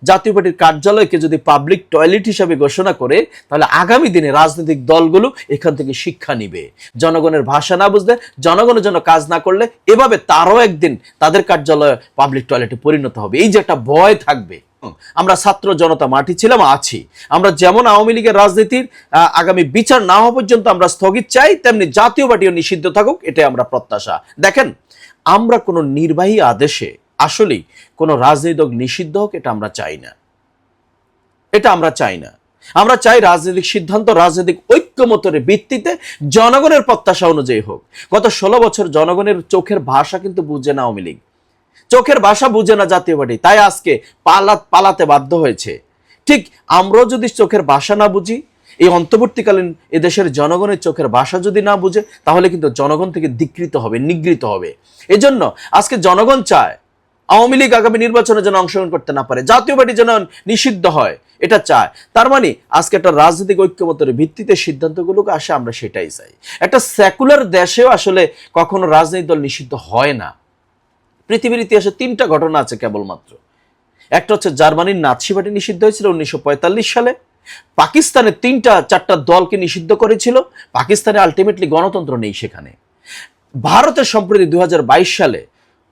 জাতীয় পার্টির কার্যালয়কে যদি পাবলিক টয়লেট হিসাবে ঘোষণা করে, তাহলে আগামী দিনে রাজনৈতিক দলগুলো এখান থেকে শিক্ষা নিবে। জনগণের ভাষা না বুঝলে, জনগণের জন্য কাজ না করলে এভাবে তারও একদিন তাদের কার্যালয় পাবলিক টয়লেটে পরিণত হবে। এই যে একটা ভয় থাকবে। আমরা ছাত্র জনতা মাঠে ছিলাম, আছি। আমরা যেমন আওয়ামী লীগের রাজনীতির আগামী বিচার না হওয়া পর্যন্ত আমরা স্থগিত চাই, তেমনি জাতীয় পার্টিও নিষিদ্ধ থাকুক, এটাই আমরা প্রত্যাশা। দেখেন, আমরা কোনো নির্বাহী আদেশে আসলেই কোনো রাজনৈতিক দল নিষিদ্ধ হোক, এটা আমরা চাই না। এটা আমরা চাই না। আমরা চাই রাজনৈতিক সিদ্ধান্ত রাজনৈতিক ঐক্যমতের ভিত্তিতে জনগণের প্রত্যাশা অনুযায়ী হোক। গত 16 বছর জনগণের চোখের ভাষা কিন্তু বুঝে না আওয়ামী লীগ, চোখের ভাষা বুঝে না জাতীয় পার্টি, তাই আজকে পালাতে বাধ্য হয়েছে। ঠিক আমরাও যদি চোখের ভাষা না বুঝি, এই অন্তর্বর্তীকালীন এদেশের জনগণের চোখের ভাষা যদি না বুঝে, তাহলে কিন্তু জনগণ থেকে ধিকৃত হবে, নিগৃহীত হবে। এজন্য আজকে জনগণ চায় আওয়ামী লীগ আগামী নির্বাচনে যেন অংশগ্রহণ করতে না পারে, জাতীয় পার্টি যেন নিষিদ্ধ হয়, এটা চায়। তার মানে আজকে একটা রাজনৈতিক ঐক্যমতের ভিত্তিতে সিদ্ধান্তগুলোকে আসে, আমরা সেটাই চাই। একটা সেকুলার দেশেও আসলে কখনো রাজনৈতিক দল নিষিদ্ধ হয় না। পৃথিবীর ইতিহাসে 3টা ঘটনা আছে কেবলমাত্র। একটা হচ্ছে জার্মানির নাৎসি পার্টি নিষিদ্ধ হয়েছিল 1945 সালে। পাকিস্তানের 3-4টা দলকে নিষিদ্ধ করেছিল। পাকিস্তানে আলটিমেটলি গণতন্ত্র নেই সেখানে। ভারতের সম্প্রতি 2022 সালে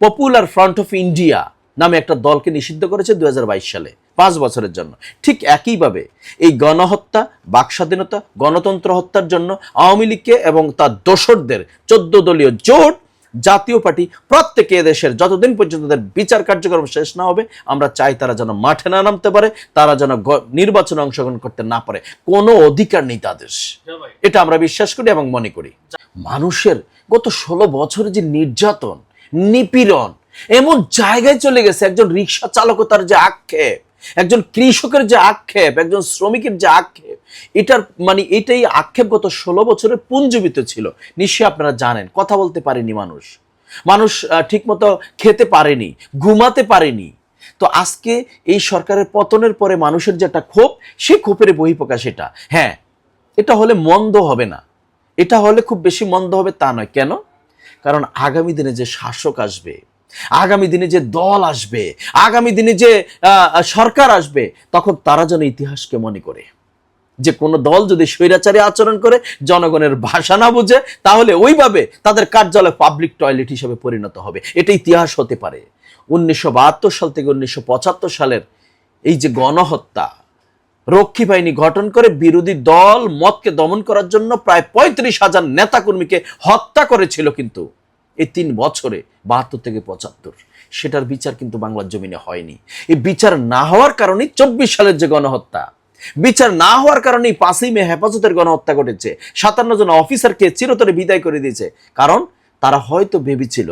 পপুলার ফ্রন্ট অফ ইন্ডিয়া নামে একটা দলকে নিষিদ্ধ করেছে 2022 সালে, 5 বছরের জন্য। ঠিক একইভাবে এই গণহত্যা, বাকস্বাধীনতা, গণতন্ত্র হত্যার জন্য আওয়ামী লীগকে এবং তার দোসরদের 14 দলীয় জোট, জাতীয় পার্টি প্রত্যেকে এদেশের যতদিন পর্যন্ত তাদের বিচার কার্যক্রম শেষ না হবে, আমরা চাই তারা যেন মাঠে না নামতে পারে, তারা যেন নির্বাচনে অংশগ্রহণ করতে না পারে। কোনো অধিকার নেই তাদের, এটা আমরা বিশ্বাস করি এবং মনে করি। মানুষের গত 16 বছরের যে নির্যাতন, নিপীড়ন এমন জায়গায় চলে গেছে, একজন রিক্সা চালকতার যে আক্ষেপ, একজন কৃষকের যে আক্ষেপ, একজন শ্রমিকের যে আক্ষেপ, এটার মানে এটাই আক্ষেপ গত 16 বছরে পুঞ্জীবিত ছিল। নিশ্চয়ই আপনারা জানেন, কথা বলতে পারেনি মানুষ ঠিকমতো খেতে পারেনি, ঘুমাতে পারেনি। তো আজকে এই সরকারের পতনের পরে মানুষের যে একটা ক্ষোভ, সেই ক্ষোভের বহিঃপ্রকাশ এটা। হ্যাঁ, এটা হলে মন্দ হবে না, এটা হলে খুব বেশি মন্দ হবে তা নয়। কেন? কারণ আগামী দিনে যে শাসক আসবে, আগামী দিনে যে দল আসবে, আগামী দিনে যে সরকার আসবে, তখন তারা যেন ইতিহাসকে মনে করে যে কোনো দল যদি স্বৈরাচারী আচরণ করে, জনগণের ভাষা না বুঝে, তাহলে ওইভাবে তাদের কার্যালয় পাবলিক টয়লেট হিসেবে পরিণত হবে। এটা ইতিহাস হতে পারে। 1972 সাল থেকে 1975 সালের এই যে গণহত্যা, রক্ষী বাহিনী গঠন করে বিরোধী দল মতকে দমন করার জন্য প্রায় 35,000 নেতাকর্মীকে হত্যা করেছিল, কিন্তু এই 3 বছরে 72 থেকে 75 সেটার বিচার কিন্তু বাংলার জমিনে হয়নি। এই বিচার না হওয়ার কারণে 24 সালের যে গণহত্যা, বিচার না হওয়ার কারণে 5ই মে হেফাজতের গণহত্যা ঘটেছে। 57 জন অফিসারকে চিরতরে বিদায় করে দিয়েছে। কারণ তারা হয়তো ভেবেছিল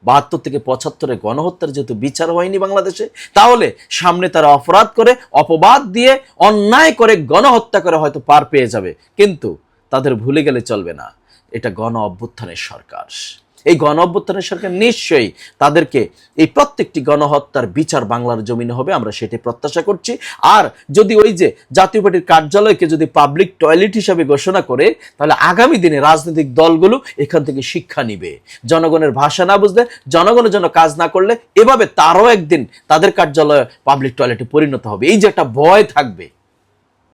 72 থেকে 75 গণহত্যার যেহেতু বিচার হয়নি বাংলাদেশে, তাহলে সামনে তারা অপরাধ করে, অপবাদ দিয়ে, অন্যায় করে, গণহত্যা করে হয়তো পার পেয়ে যাবে। কিন্তু তাদের ভুলে গেলে চলবে না, এটা গণ অভ্যুত্থানের সরকার। এই গণ অভ্যুত্থানের সরকার নিশ্চয়ই তাদেরকে এই প্রত্যেকটি গণহত্যার বিচার বাংলার জমিনে হবে, আমরা সেটি প্রত্যাশা করছি। আর যদি ওই যে জাতীয় পার্টির কার্যালয়কে যদি পাবলিক টয়লেট হিসাবে ঘোষণা করে, তাহলে আগামী দিনে রাজনৈতিক দলগুলো এখান থেকে শিক্ষা নিবে। জনগণের ভাষা না বুঝলে, জনগণের জন্য কাজ না করলে এভাবে তারও একদিন তাদের কার্যালয় পাবলিক টয়লেটে পরিণত হবে। এই যে একটা ভয় থাকবে,